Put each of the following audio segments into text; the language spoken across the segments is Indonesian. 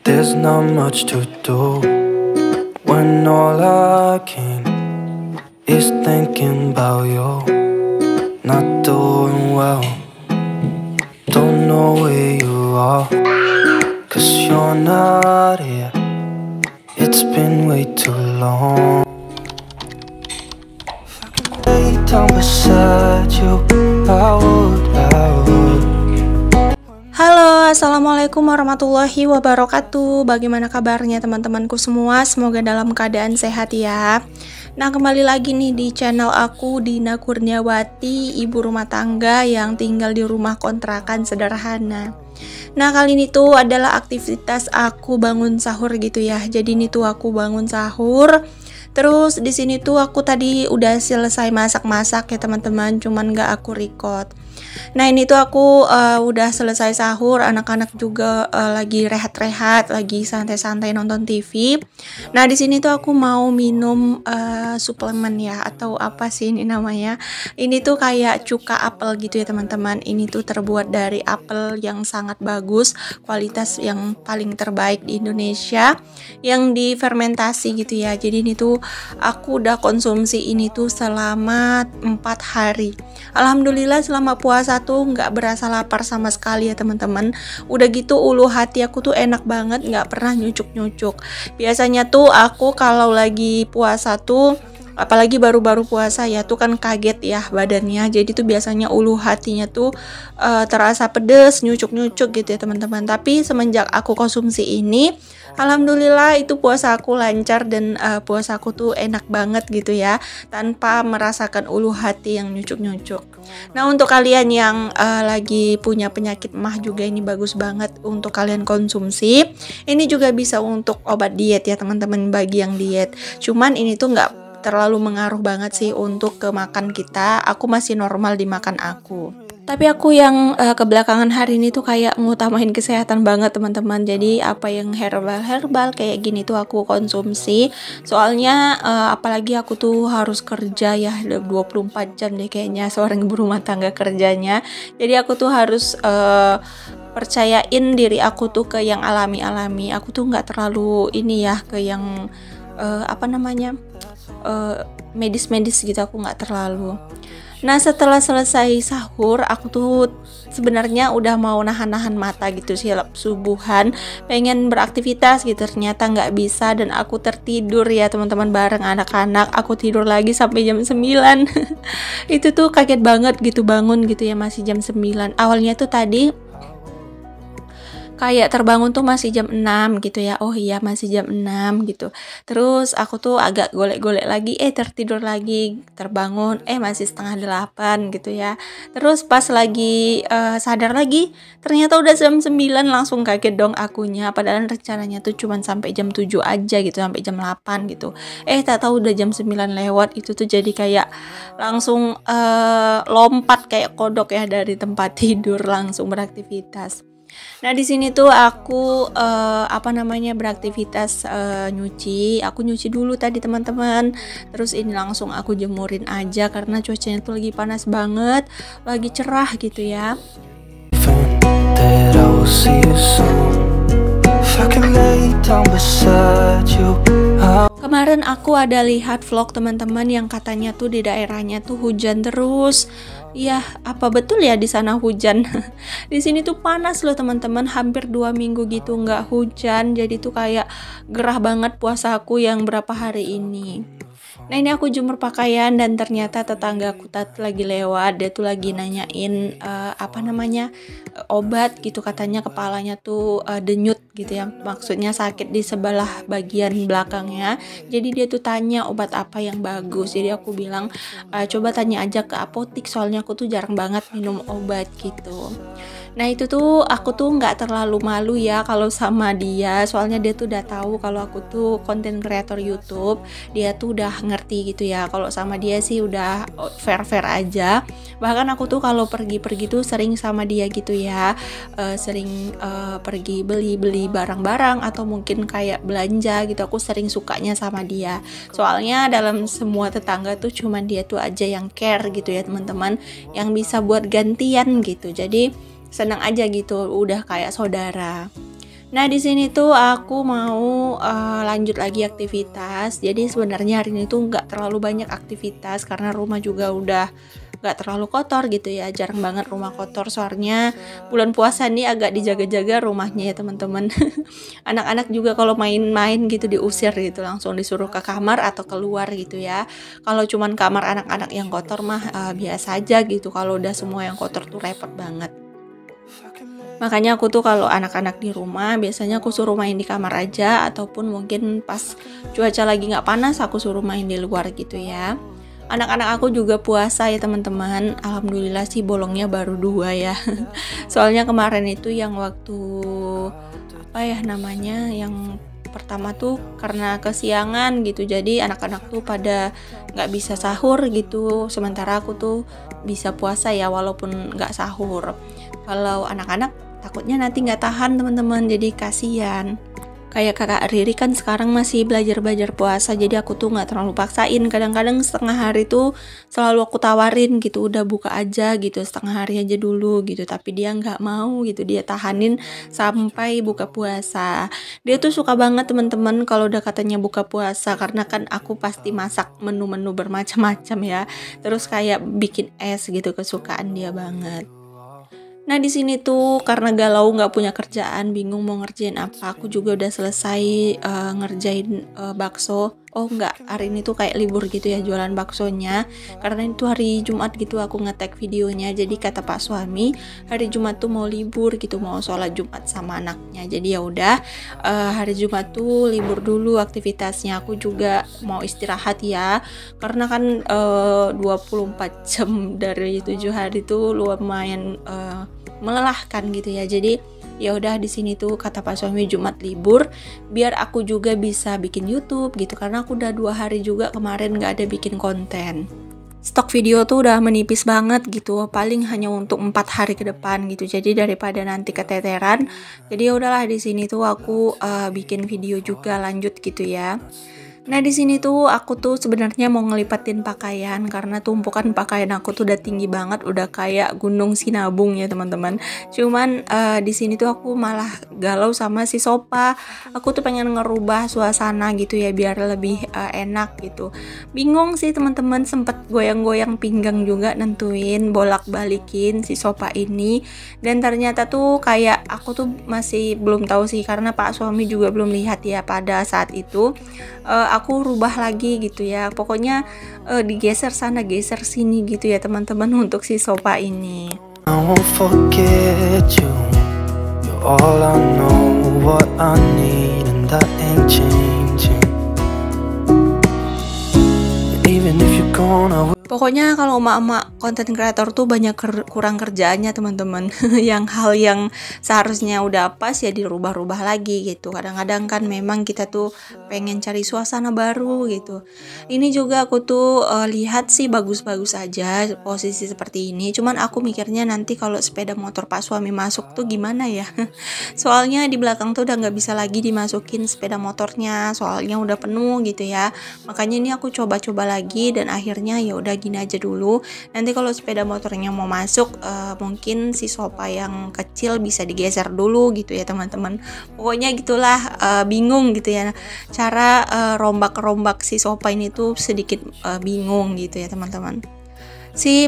There's not much to do when all I can is thinking about you. Not doing well, don't know where you are, 'cause you're not here. It's been way too long. If I could lay down beside you, I would. Halo, assalamualaikum warahmatullahi wabarakatuh. Bagaimana kabarnya teman-temanku semua? Semoga dalam keadaan sehat ya. Nah, kembali lagi nih di channel aku, Dina Kurniawati, ibu rumah tangga yang tinggal di rumah kontrakan sederhana. Nah, kali ini tuh adalah aktivitas aku bangun sahur gitu ya. Jadi ini tuh aku bangun sahur. Terus di sini tuh aku tadi udah selesai masak-masak ya teman-teman, cuman nggak aku record. Nah, ini tuh aku udah selesai sahur, anak-anak juga lagi rehat-rehat, lagi santai-santai nonton TV. Nah, di sini tuh aku mau minum suplemen ya, atau apa sih ini namanya? Ini tuh kayak cuka apel gitu ya teman-teman. Ini tuh terbuat dari apel yang sangat bagus, kualitas yang paling terbaik di Indonesia, yang difermentasi gitu ya. Jadi ini tuh aku udah konsumsi ini tuh selama 4 hari. Alhamdulillah selama puasa tuh nggak berasa lapar sama sekali ya teman-teman. Udah gitu ulu hati aku tuh enak banget, nggak pernah nyucuk-nyucuk. Biasanya tuh aku kalau lagi puasa tuh, apalagi baru-baru puasa ya, tuh kan kaget ya badannya. Jadi tuh biasanya ulu hatinya tuh terasa pedes, nyucuk-nyucuk gitu ya teman-teman. Tapi semenjak aku konsumsi ini, alhamdulillah itu puasa aku lancar dan puasa aku tuh enak banget gitu ya, tanpa merasakan ulu hati yang nyucuk-nyucuk. Nah, untuk kalian yang lagi punya penyakit MAH juga ini bagus banget untuk kalian konsumsi. Ini juga bisa untuk obat diet ya teman-teman, bagi yang diet. Cuman ini tuh nggak terlalu mengaruh banget sih untuk ke makan kita. Aku masih normal di makan aku. Tapi aku yang kebelakangan hari ini tuh kayak ngutamain kesehatan banget teman-teman. Jadi apa yang herbal kayak gini tuh aku konsumsi. Soalnya apalagi aku tuh harus kerja ya 24 jam deh kayaknya seorang ibu rumah tangga kerjanya. Jadi aku tuh harus percayain diri aku tuh ke yang alami-alami. Aku tuh nggak terlalu ini ya ke yang medis-medis gitu, aku nggak terlalu. Nah, setelah selesai sahur, aku tuh sebenarnya udah mau nahan-nahan mata gitu sih, subuhan, pengen beraktivitas gitu, ternyata nggak bisa dan aku tertidur ya teman-teman bareng anak-anak. Aku tidur lagi sampai jam 9. Itu tuh kaget banget gitu bangun gitu ya masih jam 9. Awalnya tuh tadi kayak terbangun tuh masih jam 6 gitu ya. Oh iya, masih jam 6 gitu. Terus aku tuh agak golek-golek lagi, tertidur lagi, terbangun, masih setengah 8 gitu ya. Terus pas lagi sadar lagi, ternyata udah jam 9, langsung kaget dong akunya. Padahal rencananya tuh cuman sampai jam 7 aja gitu, sampai jam 8 gitu. Tak tahu udah jam 9 lewat. Itu tuh jadi kayak langsung lompat kayak kodok ya dari tempat tidur, langsung beraktivitas. Nah, di sini tuh aku beraktivitas nyuci. Aku nyuci dulu tadi teman-teman. Terus ini langsung aku jemurin aja karena cuacanya tuh lagi panas banget, lagi cerah gitu ya. Kemarin aku ada lihat vlog teman-teman yang katanya tuh di daerahnya tuh hujan terus. Ya, apa betul ya di sana hujan? Di sini tuh panas loh teman-teman, hampir 2 minggu gitu nggak hujan. Jadi tuh kayak gerah banget puasa aku yang berapa hari ini. Nah, ini aku jemur pakaian dan ternyata tetanggaku tadi lagi lewat, dia tuh lagi nanyain obat gitu, katanya kepalanya tuh denyut gitu ya, maksudnya sakit di sebelah bagian belakangnya. Jadi dia tuh tanya obat apa yang bagus. Jadi aku bilang coba tanya aja ke apotik, soalnya aku tuh jarang banget minum obat gitu. Nah, itu tuh aku tuh nggak terlalu malu ya kalau sama dia, soalnya dia tuh udah tahu kalau aku tuh konten kreator YouTube. Dia tuh udah ngerti gitu ya. Kalau sama dia sih udah fair-fair aja. Bahkan aku tuh kalau pergi-pergi tuh sering sama dia gitu ya, sering pergi beli barang-barang atau mungkin kayak belanja gitu. Aku sering sukanya sama dia. Soalnya dalam semua tetangga tuh cuman dia tuh aja yang care gitu ya teman-teman, yang bisa buat gantian gitu. Jadi senang aja gitu, udah kayak saudara. Nah, di sini tuh aku mau lanjut lagi aktivitas. Jadi sebenarnya hari ini tuh nggak terlalu banyak aktivitas karena rumah juga udah nggak terlalu kotor gitu ya. Jarang banget rumah kotor, soalnya bulan puasa nih agak dijaga-jaga rumahnya ya teman-teman. Anak-anak juga kalau main-main gitu diusir gitu, langsung disuruh ke kamar atau keluar gitu ya. Kalau cuman kamar anak-anak yang kotor mah biasa aja gitu. Kalau udah semua yang kotor tuh repot banget. Makanya aku tuh kalau anak-anak di rumah biasanya aku suruh main di kamar aja, ataupun mungkin pas cuaca lagi nggak panas aku suruh main di luar gitu ya. Anak-anak aku juga puasa ya teman-teman. Alhamdulillah sih bolongnya baru 2 ya. Soalnya kemarin itu yang waktu apa ya namanya, yang pertama tuh karena kesiangan gitu, jadi anak-anak tuh pada nggak bisa sahur gitu, sementara aku tuh bisa puasa ya walaupun nggak sahur. Kalau anak-anak takutnya nanti nggak tahan teman-teman, jadi kasihan. Kayak kakak Riri kan sekarang masih belajar puasa, jadi aku tuh nggak terlalu paksain. Kadang-kadang setengah hari tuh selalu aku tawarin gitu, udah buka aja gitu, setengah hari aja dulu gitu. Tapi dia nggak mau gitu, dia tahanin sampai buka puasa. Dia tuh suka banget teman-teman kalau udah katanya buka puasa, karena kan aku pasti masak menu-menu bermacam-macam ya. Terus kayak bikin es gitu, kesukaan dia banget. Nah, di sini tuh karena galau nggak punya kerjaan, bingung mau ngerjain apa, aku juga udah selesai ngerjain bakso. Oh nggak, hari ini tuh kayak libur gitu ya jualan baksonya, karena itu hari Jumat gitu aku nge-tag videonya. Jadi kata Pak suami hari Jumat tuh mau libur gitu, mau sholat Jumat sama anaknya. Jadi ya udah, hari Jumat tuh libur dulu aktivitasnya. Aku juga mau istirahat ya, karena kan 24 jam dari 7 hari tuh lumayan melelahkan gitu ya. Jadi ya udah, di sini tuh kata Pak suami Jumat libur biar aku juga bisa bikin YouTube gitu, karena aku udah 2 hari juga kemarin nggak ada bikin konten. Stok video tuh udah menipis banget gitu, paling hanya untuk 4 hari ke depan gitu. Jadi daripada nanti keteteran, jadi ya udahlah, di sini tuh aku bikin video juga lanjut gitu ya. Nah, di sini tuh aku tuh sebenarnya mau ngelipatin pakaian, karena tumpukan pakaian aku tuh udah tinggi banget, udah kayak gunung Sinabung ya teman-teman. Cuman di sini tuh aku malah galau sama si sofa. Aku tuh pengen ngerubah suasana gitu ya biar lebih enak gitu. Bingung sih teman-teman, sempet goyang-goyang pinggang juga nentuin bolak-balikin si sofa ini, dan ternyata tuh kayak aku tuh masih belum tahu sih, karena Pak suami juga belum lihat ya pada saat itu. Aku rubah lagi gitu ya, pokoknya digeser sana geser sini gitu ya teman-teman untuk si sofa ini. I won't forget you. You're all I know, what I need, and that ain't changing. Even if you're gone, I will. Pokoknya kalau emak-emak konten kreator tuh banyak kurang kerjaannya teman-teman. Yang hal yang seharusnya udah pas ya dirubah-rubah lagi gitu. Kadang-kadang kan memang kita tuh pengen cari suasana baru gitu. Ini juga aku tuh lihat sih bagus-bagus aja posisi seperti ini. Cuman aku mikirnya nanti kalau sepeda motor Pak suami masuk tuh gimana ya. Soalnya di belakang tuh udah nggak bisa lagi dimasukin sepeda motornya, soalnya udah penuh gitu ya. Makanya ini aku coba-coba lagi, dan akhirnya ya udah gini aja dulu. Nanti kalau sepeda motornya mau masuk, mungkin si sofa yang kecil bisa digeser dulu gitu ya teman-teman. Pokoknya gitulah, bingung gitu ya cara rombak-rombak si sofa ini tuh sedikit bingung gitu ya teman-teman.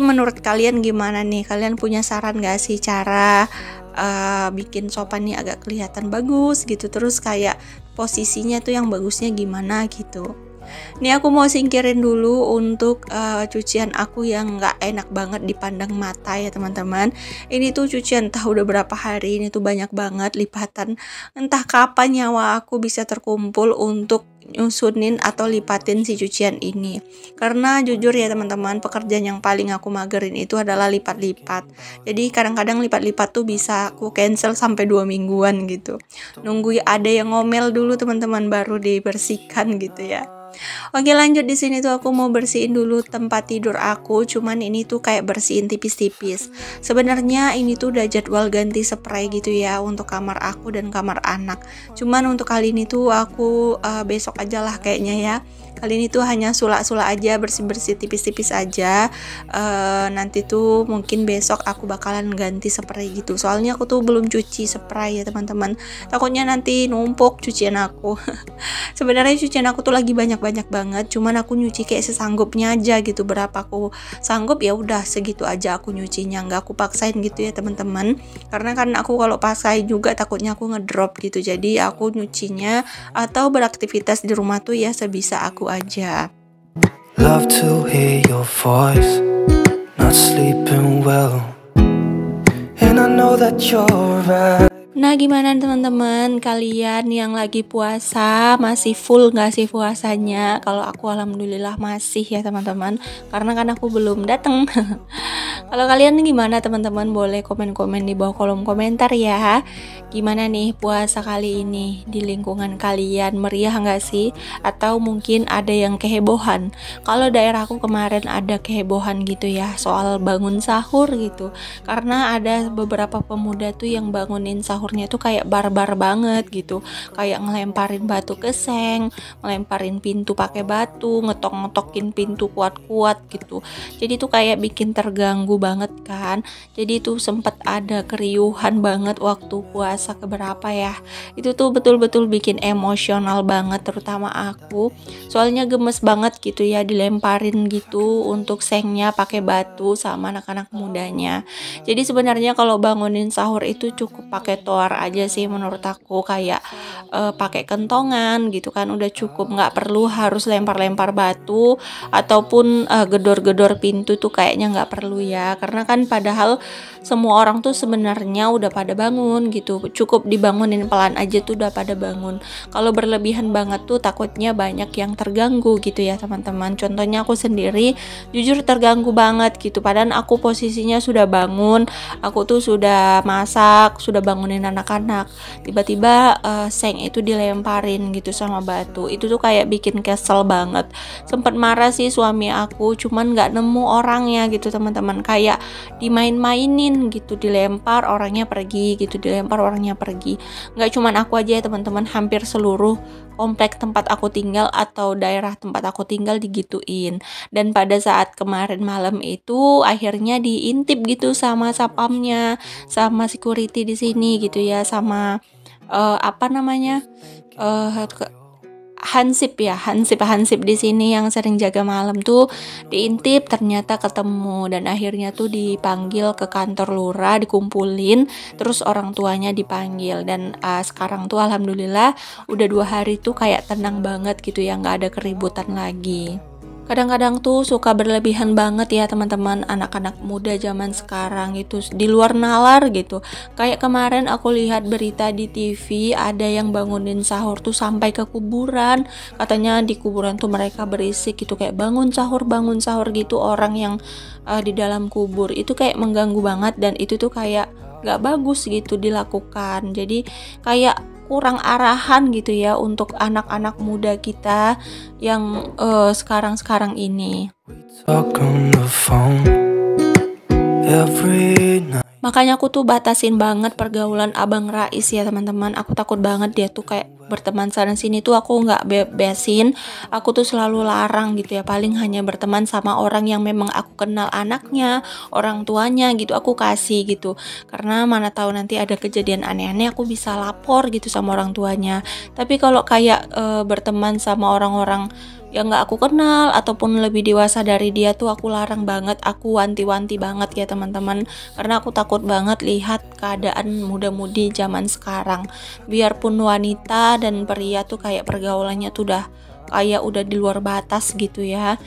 Menurut kalian gimana nih? Kalian punya saran gak sih cara bikin sofa nih agak kelihatan bagus gitu, terus kayak posisinya tuh yang bagusnya gimana gitu? Ini aku mau singkirin dulu untuk cucian aku yang nggak enak banget dipandang mata ya teman-teman. Ini tuh cucian entah udah berapa hari, ini tuh banyak banget lipatan. Entah kapan nyawa aku bisa terkumpul untuk nyusunin atau lipatin si cucian ini. Karena jujur ya teman-teman, pekerjaan yang paling aku magerin itu adalah lipat-lipat. Jadi kadang-kadang lipat-lipat tuh bisa aku cancel sampai 2 mingguan gitu. Nunggu ada yang ngomel dulu teman-teman baru dibersihkan gitu ya. Oke, lanjut. Di sini tuh aku mau bersihin dulu tempat tidur aku. Cuman ini tuh kayak bersihin tipis-tipis. Sebenarnya ini tuh udah jadwal ganti spray gitu ya untuk kamar aku dan kamar anak. Cuman untuk kali ini tuh aku besok besok aja lah kayaknya ya. Kali ini tuh hanya sulak-sulak aja, bersih-bersih tipis-tipis aja. Nanti tuh mungkin besok aku bakalan ganti spray gitu. Soalnya aku tuh belum cuci spray ya teman-teman. Takutnya nanti numpuk cucian aku. Sebenarnya cucian aku tuh lagi banyak-banyak banget. Cuman aku nyuci kayak sesanggupnya aja gitu. Berapa aku sanggup ya udah segitu aja aku nyucinya. Nggak aku paksain gitu ya teman-teman. Karena kan aku kalau paksain juga takutnya aku ngedrop gitu. Jadi aku nyucinya atau beraktivitas di rumah tuh ya sebisa aku aja. Love to hear your voice, not sleeping well, and I know that you're right. Nah gimana teman-teman, kalian yang lagi puasa masih full nggak sih puasanya? Kalau aku alhamdulillah masih ya teman-teman, karena kan aku belum datang. Kalau kalian gimana teman-teman, boleh komen-komen di bawah kolom komentar ya. Gimana nih puasa kali ini di lingkungan kalian, meriah nggak sih? Atau mungkin ada yang kehebohan? Kalau daerahku kemarin ada kehebohan gitu ya, soal bangun sahur gitu. Karena ada beberapa pemuda tuh yang bangunin sahurnya tuh kayak barbar banget gitu. Kayak ngelemparin batu ke seng, ngelemparin pintu pakai batu, ngetok-ngetokin pintu kuat-kuat gitu. Jadi tuh kayak bikin terganggu banget kan. Jadi tuh sempet ada keriuhan banget waktu puasa keberapa ya. Itu tuh betul-betul bikin emosional banget, terutama aku. Soalnya gemes banget gitu ya, dilemparin gitu untuk sengnya pakai batu sama anak-anak mudanya. Jadi sebenarnya kalau bangunin sahur itu cukup pakai toar aja sih menurut aku, kayak pakai kentongan gitu kan udah cukup, nggak perlu harus lempar-lempar batu ataupun gedor-gedor pintu tuh kayaknya nggak perlu ya, karena kan padahal semua orang tuh sebenarnya udah pada bangun gitu, cukup dibangunin pelan aja tuh udah pada bangun. Kalau berlebihan banget tuh takutnya banyak yang terganggu gitu ya teman-teman. Contohnya aku sendiri jujur terganggu banget gitu, padahal aku posisinya sudah bangun, aku tuh sudah masak, sudah bangunin anak-anak, tiba-tiba seng itu dilemparin gitu sama batu. Itu tuh kayak bikin kesel banget. Sempet marah sih suami aku, cuman nggak nemu orangnya gitu teman-teman, kayak dimain-mainin gitu, dilempar orangnya pergi gitu, dilempar orangnya pergi. Nggak cuman aku aja ya teman-teman, hampir seluruh komplek tempat aku tinggal atau daerah tempat aku tinggal digituin. Dan pada saat kemarin malam itu akhirnya diintip gitu sama satpamnya, sama security di sini gitu ya, sama apa namanya, Hansip ya, Hansip di sini yang sering jaga malam tuh diintip, ternyata ketemu dan akhirnya tuh dipanggil ke kantor lurah, dikumpulin, terus orang tuanya dipanggil. Dan sekarang tuh alhamdulillah udah 2 hari tuh kayak tenang banget gitu ya, nggak ada keributan lagi. Kadang-kadang tuh suka berlebihan banget ya teman-teman, anak-anak muda zaman sekarang itu di luar nalar gitu. Kayak kemarin aku lihat berita di TV, ada yang bangunin sahur tuh sampai ke kuburan. Katanya di kuburan tuh mereka berisik gitu, kayak bangun sahur gitu, orang yang di dalam kubur. Itu kayak mengganggu banget dan itu tuh kayak gak bagus gitu dilakukan. Jadi kayak kurang arahan gitu ya untuk anak-anak muda kita yang sekarang-sekarang ini. Talk on the phone every night. Makanya aku tuh batasin banget pergaulan Abang Rais ya teman-teman. Aku takut banget dia tuh kayak berteman sana sini tuh aku nggak bebasin. Aku tuh selalu larang gitu ya. Paling hanya berteman sama orang yang memang aku kenal anaknya, orang tuanya gitu. Aku kasih gitu. Karena mana tahu nanti ada kejadian aneh-aneh aku bisa lapor gitu sama orang tuanya. Tapi kalau kayak berteman sama orang-orang yang nggak aku kenal ataupun lebih dewasa dari dia tuh aku larang banget, aku wanti-wanti banget ya teman-teman, karena aku takut banget lihat keadaan muda-mudi zaman sekarang. Biarpun wanita dan pria tuh kayak pergaulannya tuh udah di luar batas gitu ya.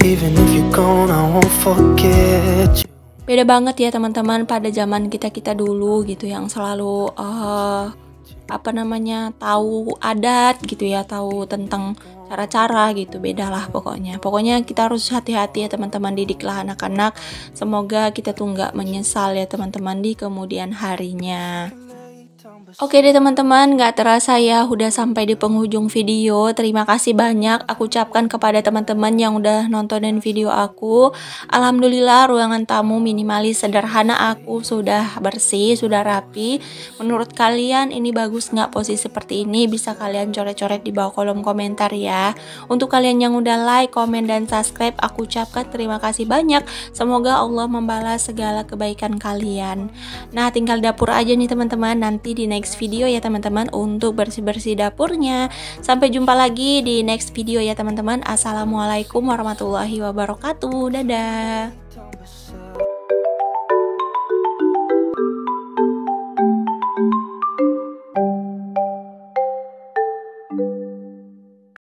Even if you're gone, I won't forget you. Beda banget ya teman-teman pada zaman kita dulu gitu, yang selalu tahu adat gitu ya, tahu tentang cara-cara gitu. Bedalah pokoknya kita harus hati-hati ya teman-teman, didiklah anak-anak. Semoga kita tuh nggak menyesal ya teman-teman di kemudian harinya. Oke deh teman-teman, gak terasa ya udah sampai di penghujung video. Terima kasih banyak aku ucapkan kepada teman-teman yang udah nontonin video aku. Alhamdulillah ruangan tamu minimalis sederhana aku sudah bersih, sudah rapi. Menurut kalian ini bagus nggak posisi seperti ini? Bisa kalian coret-coret di bawah kolom komentar ya. Untuk kalian yang udah like, komen, dan subscribe, aku ucapkan terima kasih banyak. Semoga Allah membalas segala kebaikan kalian. Nah, tinggal dapur aja nih teman-teman, nanti di next video ya teman-teman untuk bersih-bersih dapurnya. Sampai jumpa lagi di next video ya teman-teman. Assalamualaikum warahmatullahi wabarakatuh. Dadah.